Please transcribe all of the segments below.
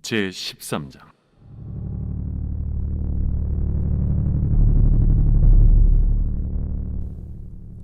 제13장.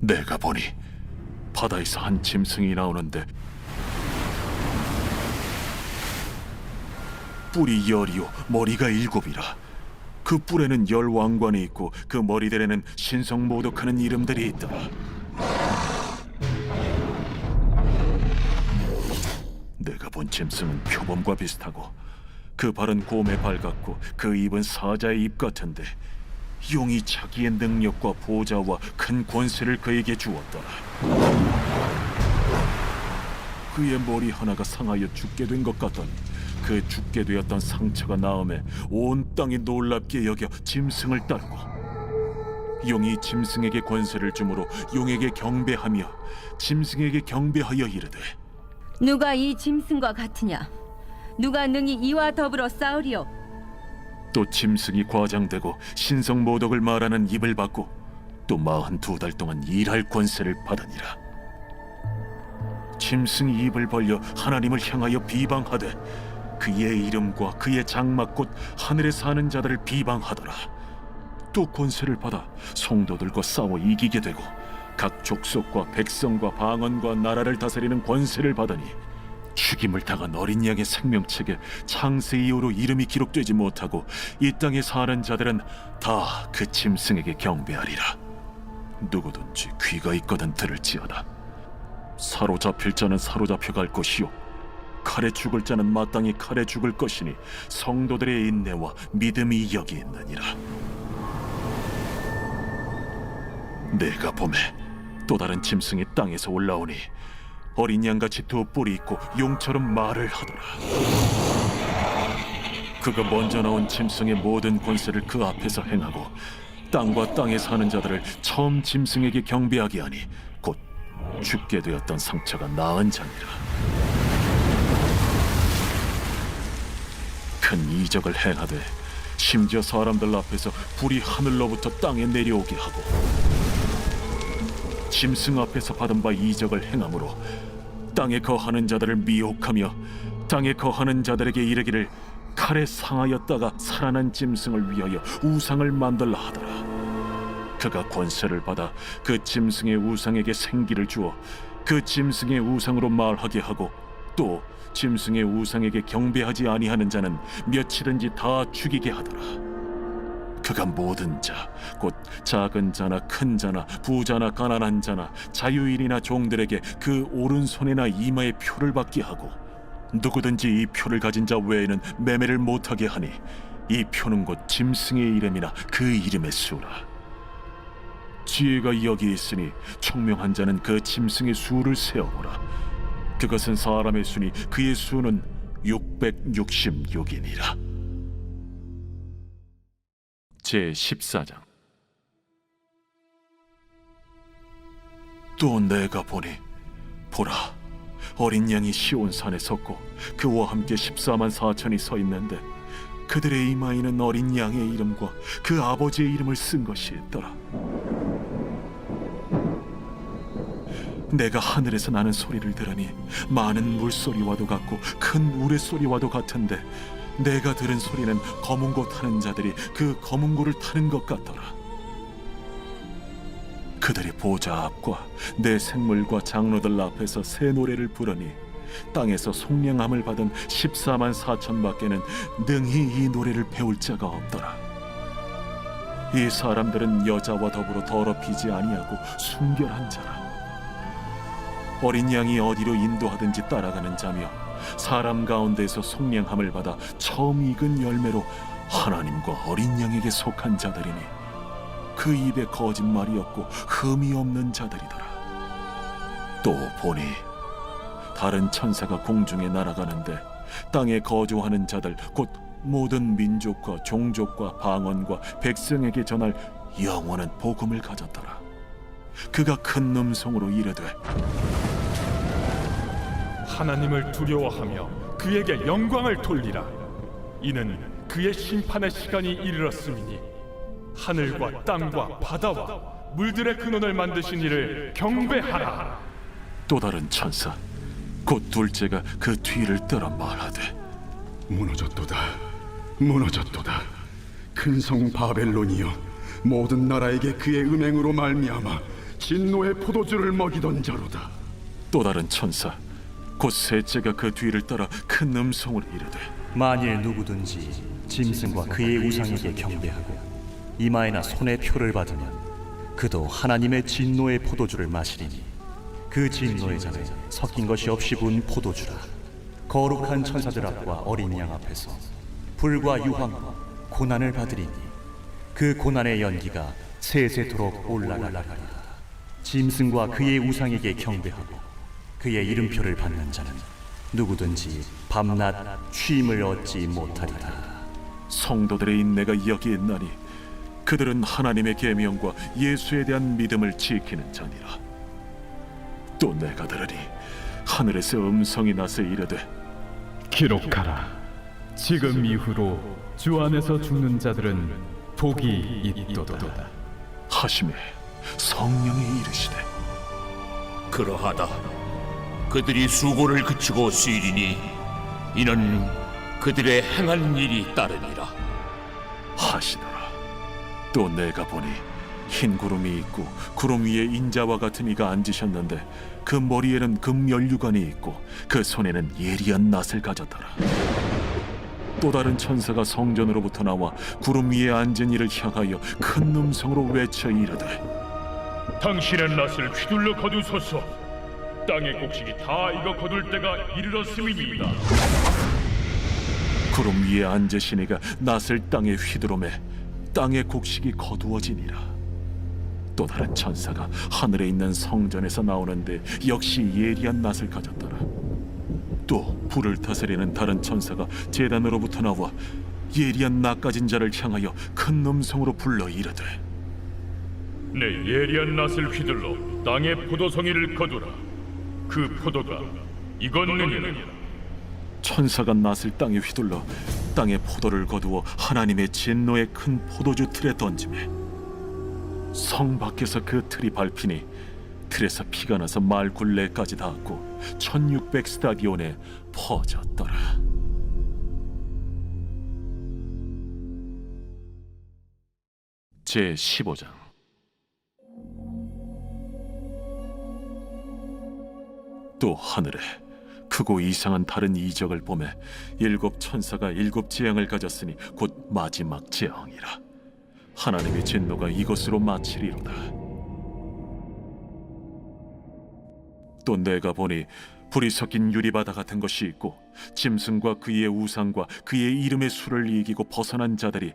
내가 보니 바다에서 한 짐승이 나오는데 뿔이 10이요 머리가 7이라. 그 뿔에는 10왕관이 있고 그 머리들에는 신성모독하는 이름들이 있더라. 내가 본 짐승은 표범과 비슷하고 그 발은 곰의 발 같고 그 입은 사자의 입 같은데 용이 자기의 능력과 보좌와 큰 권세를 그에게 주었더라. 그의 머리 하나가 상하여 죽게 된 것 같더니 그 죽게 되었던 상처가 나음에 온 땅이 놀랍게 여겨 짐승을 따르고 용이 짐승에게 권세를 주므로 용에게 경배하며 짐승에게 경배하여 이르되 누가 이 짐승과 같으냐? 누가 능히 이와 더불어 싸우리요? 또 짐승이 과장되고 신성모독을 말하는 입을 받고 또 42달 동안 일할 권세를 받으니라. 짐승이 입을 벌려 하나님을 향하여 비방하되 그의 이름과 그의 장막 곧 하늘에 사는 자들을 비방하더라. 또 권세를 받아 성도들과 싸워 이기게 되고 각 족속과 백성과 방언과 나라를 다스리는 권세를 받으니 죽임을 당한 어린 양의 생명책에 창세 이후로 이름이 기록되지 못하고 이 땅에 사는 자들은 다 그 짐승에게 경배하리라. 누구든지 귀가 있거든 들을지어다. 사로잡힐 자는 사로잡혀 갈 것이요 칼에 죽을 자는 마땅히 칼에 죽을 것이니 성도들의 인내와 믿음이 여기 있느니라. 내가 보매 또 다른 짐승이 땅에서 올라오니 어린 양같이 두 뿔이 있고 용처럼 말을 하더라. 그가 먼저 나온 짐승의 모든 권세를 그 앞에서 행하고 땅과 땅에 사는 자들을 처음 짐승에게 경배하게 하니 곧 죽게 되었던 상처가 나은 자니라. 큰 이적을 행하되 심지어 사람들 앞에서 불이 하늘로부터 땅에 내려오게 하고 짐승 앞에서 받은 바 이적을 행함으로 땅에 거하는 자들을 미혹하며 땅에 거하는 자들에게 이르기를 칼에 상하였다가 살아난 짐승을 위하여 우상을 만들라 하더라. 그가 권세를 받아 그 짐승의 우상에게 생기를 주어 그 짐승의 우상으로 말하게 하고 또 짐승의 우상에게 경배하지 아니하는 자는 며칠든지 다 죽이게 하더라. 그가 모든 자, 곧 작은 자나 큰 자나 부자나 가난한 자나 자유인이나 종들에게 그 오른손이나 이마에 표를 받게 하고 누구든지 이 표를 가진 자 외에는 매매를 못하게 하니 이 표는 곧 짐승의 이름이나 그 이름의 수라. 지혜가 여기 있으니 총명한 자는 그 짐승의 수를 세어보라. 그것은 사람의 수니 그의 수는 666이니라. 제14장. 또 내가 보니 보라 어린 양이 시온산에 섰고 그와 함께 14만 4천이 서 있는데 그들의 이마에는 어린 양의 이름과 그 아버지의 이름을 쓴 것이 있더라. 내가 하늘에서 나는 소리를 들으니 많은 물소리와도 같고 큰 우레소리와도 같은데 내가 들은 소리는 검은고 타는 자들이 그 검은고를 타는 것 같더라. 그들이 보좌 앞과 내 생물과 장로들 앞에서 새 노래를 부르니 땅에서 속량함을 받은 14만 4천 밖에는 능히 이 노래를 배울 자가 없더라. 이 사람들은 여자와 더불어 더럽히지 아니하고 순결한 자라. 어린 양이 어디로 인도하든지 따라가는 자며 사람 가운데서 속량함을 받아 처음 익은 열매로 하나님과 어린 양에게 속한 자들이니 그 입에 거짓말이 없고 흠이 없는 자들이더라. 또 보니 다른 천사가 공중에 날아가는데 땅에 거주하는 자들 곧 모든 민족과 종족과 방언과 백성에게 전할 영원한 복음을 가졌더라. 그가 큰 음성으로 이르되 하나님을 두려워하며 그에게 영광을 돌리라. 이는 그의 심판의 시간이 이르렀음이니 하늘과 땅과 바다와 물들의 근원을 만드신 이를 경배하라. 또 다른 천사 곧 둘째가 그 뒤를 따라 말하되 무너졌도다. 무너졌도다. 큰 성 바벨론이여, 모든 나라에게 그의 음행으로 말미암아 진노의 포도주를 먹이던 자로다. 또 다른 천사 곧 셋째가 그 뒤를 따라 큰 음성으로 이르되 만일 누구든지 짐승과 그의 우상에게 경배하고 이마에나 손에 표를 받으면 그도 하나님의 진노의 포도주를 마시리니 그 진노의 잔에 섞인 것이 없이 부은 포도주라. 거룩한 천사들 앞과 어린 양 앞에서 불과 유황과 고난을 받으리니 그 고난의 연기가 세세토록 올라가리라. 짐승과 그의 우상에게 경배하고 그의 이름표를 받는 자는 누구든지 밤낮 쉼을 얻지 못하리라. 성도들의 인내가 여기 있나니 그들은 하나님의 계명과 예수에 대한 믿음을 지키는 자니라. 또 내가 들으니 하늘에서 음성이 나서 이르되 기록하라. 지금 이후로 주 안에서 죽는 자들은 복이 있도다. 하심에 성령이 이르시되 그러하다. 그들이 수고를 그치고 쉬리니 이는 그들의 행한 일이 따르니라 하시더라. 또 내가 보니 흰 구름이 있고 구름 위에 인자와 같은 이가 앉으셨는데 그 머리에는 금연류관이 있고 그 손에는 예리한 낫을 가졌더라. 또 다른 천사가 성전으로부터 나와 구름 위에 앉은 이를 향하여 큰 음성으로 외쳐 이르되 당신의 낫을 휘둘러 거두소서. 땅의 곡식이 다 익어 거둘 때가 이르렀음이니이다. 구름 위에 앉으신 이가 낫을 땅에 휘두르매 땅의 곡식이 거두어지니라. 또 다른 천사가 하늘에 있는 성전에서 나오는데 역시 예리한 낫을 가졌더라. 또 불을 다스리는 다른 천사가 제단으로부터 나와 예리한 낫 가진 자를 향하여 큰 음성으로 불러 이르되 내 예리한 낫을 휘둘러 땅의 포도송이를 거두라. 그 포도가 익었느니라. 천사가 낫을 땅에 휘둘러 땅의 포도를 거두어 하나님의 진노의 큰 포도주 틀에 던지매 성 밖에서 그 틀이 밟히니 틀에서 피가 나서 말 굴레까지 닿았고 1600 스타디온에 퍼졌더라. 제 15장. 또 하늘에 크고 이상한 다른 이적을 보매 일곱 천사가 일곱 재앙을 가졌으니 곧 마지막 재앙이라. 하나님의 진노가 이것으로 마치리로다. 또 내가 보니 불이 섞인 유리바다 같은 것이 있고 짐승과 그의 우상과 그의 이름의 수를 이기고 벗어난 자들이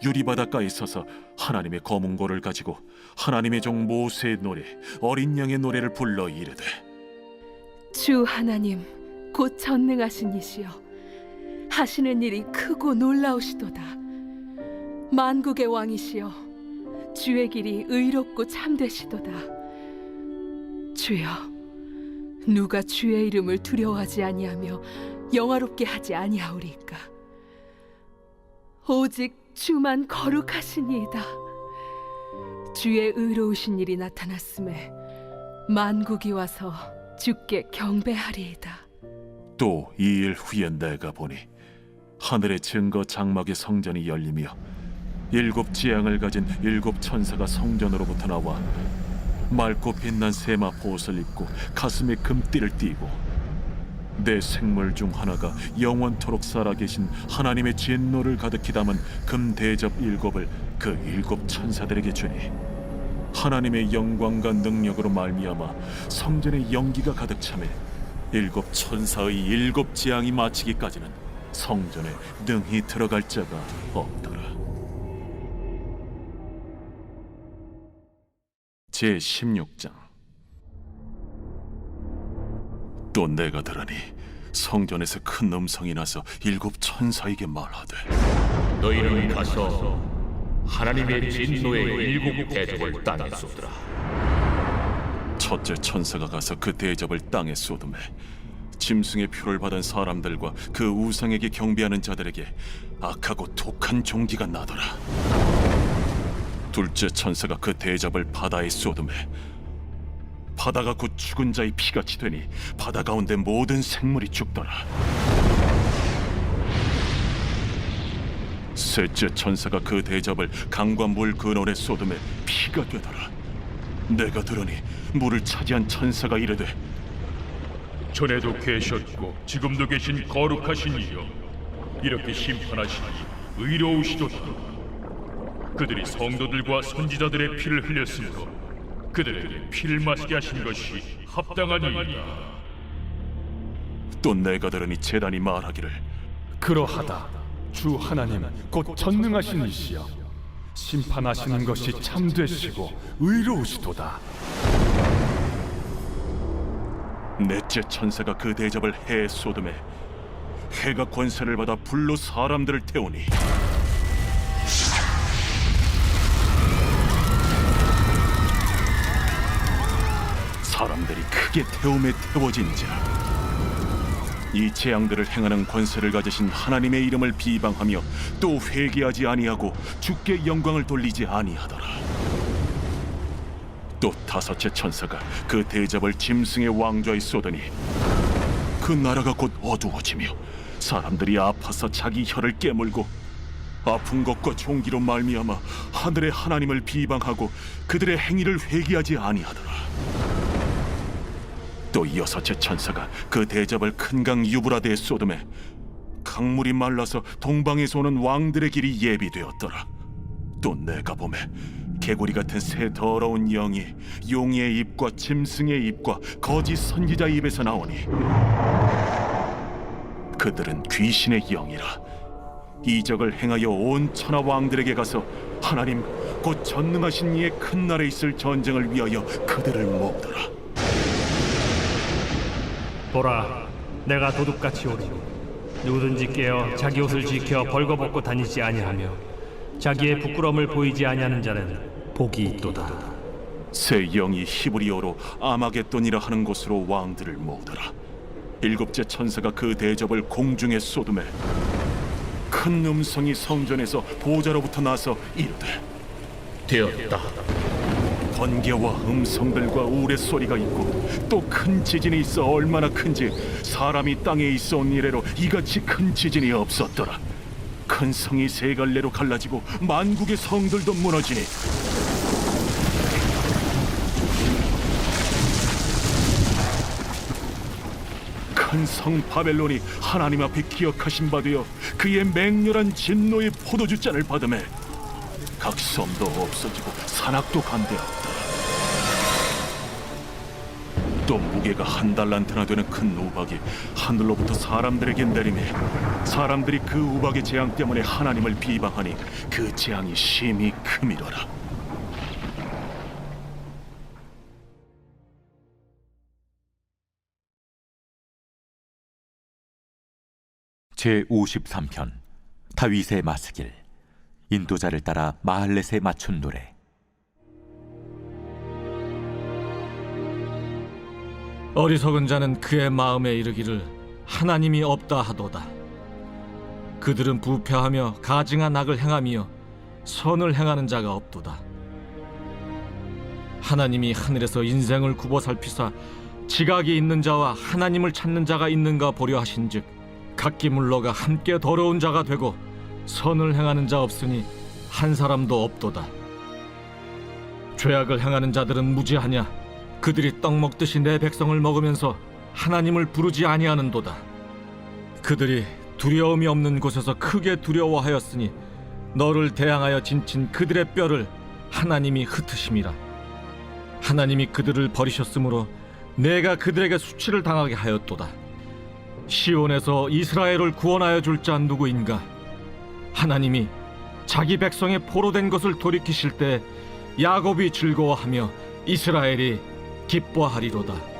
유리바닷가에 서서 하나님의 검은고를 가지고 하나님의 종 모세의 노래 어린 양의 노래를 불러 이르되 주 하나님 곧 전능하신 이시여, 하시는 일이 크고 놀라우시도다. 만국의 왕이시여, 주의 길이 의롭고 참되시도다. 주여, 누가 주의 이름을 두려워하지 아니하며 영화롭게 하지 아니하오리까? 오직 주만 거룩하시니이다. 주의 의로우신 일이 나타났음에 만국이 와서 주께 경배하리이다. 또 이 일 후에 내가 보니 하늘의 증거 장막의 성전이 열리며 일곱 지향을 가진 일곱 천사가 성전으로부터 나와 맑고 빛난 세마포 옷을 입고 가슴에 금띠를 띠고 내 생물 중 하나가 영원토록 살아계신 하나님의 진노를 가득히 담은 금 대접 일곱을 그 일곱 천사들에게 주니 하나님의 영광과 능력으로 말미암아 성전에 연기가 가득 차매 일곱 천사의 일곱 재앙이 마치기까지는 성전에 능히 들어갈 자가 없더라. 제 16장. 또 내가 들으니 성전에서 큰 음성이 나서 일곱 천사에게 말하되 너희는 가서 하나님의 진노의 일곱 대접을 땅에 쏟으라. 첫째 천사가 가서 그 대접을 땅에 쏟음에 짐승의 표를 받은 사람들과 그 우상에게 경배하는 자들에게 악하고 독한 종기가 나더라. 둘째 천사가 그 대접을 바다에 쏟음에 바다가 곧 죽은 자의 피같이 되니 바다 가운데 모든 생물이 죽더라. 셋째 천사가 그 대접을 강과 물 근원에 쏟음에 피가 되더라. 내가 들으니 물을 차지한 천사가 이르되, 전에도 계셨고 지금도 계신 거룩하신 이여, 이렇게 심판하시니 의로우시도다. 그들이 성도들과 선지자들의 피를 흘렸으므로 그들에게 피를 마시게 하신 것이 합당하니이다. 또 내가 들으니 제단이 말하기를, 그러하다. 주 하나님 곧 전능하신 이시여, 심판하시는 것이 참되시고 의로우시도다. 넷째 천사가 그 대접을 해에 쏟음에 해가 권세를 받아 불로 사람들을 태우니 사람들이 크게 태움에 태워진지라. 이 재앙들을 행하는 권세를 가지신 하나님의 이름을 비방하며 또 회개하지 아니하고 주께 영광을 돌리지 아니하더라. 또 다섯째 천사가 그 대접을 짐승의 왕좌에 쏟으니 그 나라가 곧 어두워지며 사람들이 아파서 자기 혀를 깨물고 아픈 것과 종기로 말미암아 하늘의 하나님을 비방하고 그들의 행위를 회개하지 아니하더라. 또 여섯째 천사가 그 대접을 큰 강 유브라데에 쏟음에 강물이 말라서 동방에서 오는 왕들의 길이 예비되었더라. 또 내가 보매 개구리 같은 새 더러운 영이 용의 입과 짐승의 입과 거짓 선지자의 입에서 나오니 그들은 귀신의 영이라. 이적을 행하여 온 천하 왕들에게 가서 하나님 곧 전능하신 이의 큰 날에 있을 전쟁을 위하여 그들을 모으더라. 보라, 내가 도둑같이 오리니 누구든지 깨어 자기 옷을 지켜 벌거벗고 다니지 아니하며 자기의 부끄러움을 보이지 아니하는 자는 복이 있도다. 새 영이 히브리어로 아마겟돈이라 하는 곳으로 왕들을 모으더라. 일곱째 천사가 그 대접을 공중에 쏟음에 큰 음성이 성전에서 보좌로부터 나서 이르되, 되었다. 번개와 음성들과 우레 소리가 있고 또 큰 지진이 있어 얼마나 큰지 사람이 땅에 있어 온 이래로 이같이 큰 지진이 없었더라. 큰 성이 세 갈래로 갈라지고 만국의 성들도 무너지니 큰 성 바벨론이 하나님 앞에 기억하신 바 되어 그의 맹렬한 진노의 포도주 잔을 받으매 각 섬도 없어지고 산악도 간대하였다. 또 무게가 한 달란트나 되는 큰 우박이 하늘로부터 사람들에게 내리매 사람들이 그 우박의 재앙 때문에 하나님을 비방하니 그 재앙이 심히 크미더라. 제53편 다윗의 마스길. 인도자를 따라 마할렛에 맞춘 노래. 어리석은 자는 그의 마음에 이르기를 하나님이 없다 하도다. 그들은 부패하며 가증한 악을 행하며 선을 행하는 자가 없도다. 하나님이 하늘에서 인생을 굽어 살피사 지각이 있는 자와 하나님을 찾는 자가 있는가 보려 하신즉 각기 물러가 함께 더러운 자가 되고 선을 행하는 자 없으니 한 사람도 없도다. 죄악을 행하는 자들은 무지하냐? 그들이 떡 먹듯이 내 백성을 먹으면서 하나님을 부르지 아니하는도다. 그들이 두려움이 없는 곳에서 크게 두려워하였으니 너를 대항하여 진친 그들의 뼈를 하나님이 흩으심이라. 하나님이 그들을 버리셨으므로 내가 그들에게 수치를 당하게 하였도다. 시온에서 이스라엘을 구원하여 줄 자 누구인가? 하나님이 자기 백성의 포로된 것을 돌이키실 때 야곱이 즐거워하며 이스라엘이 기뻐하리로다.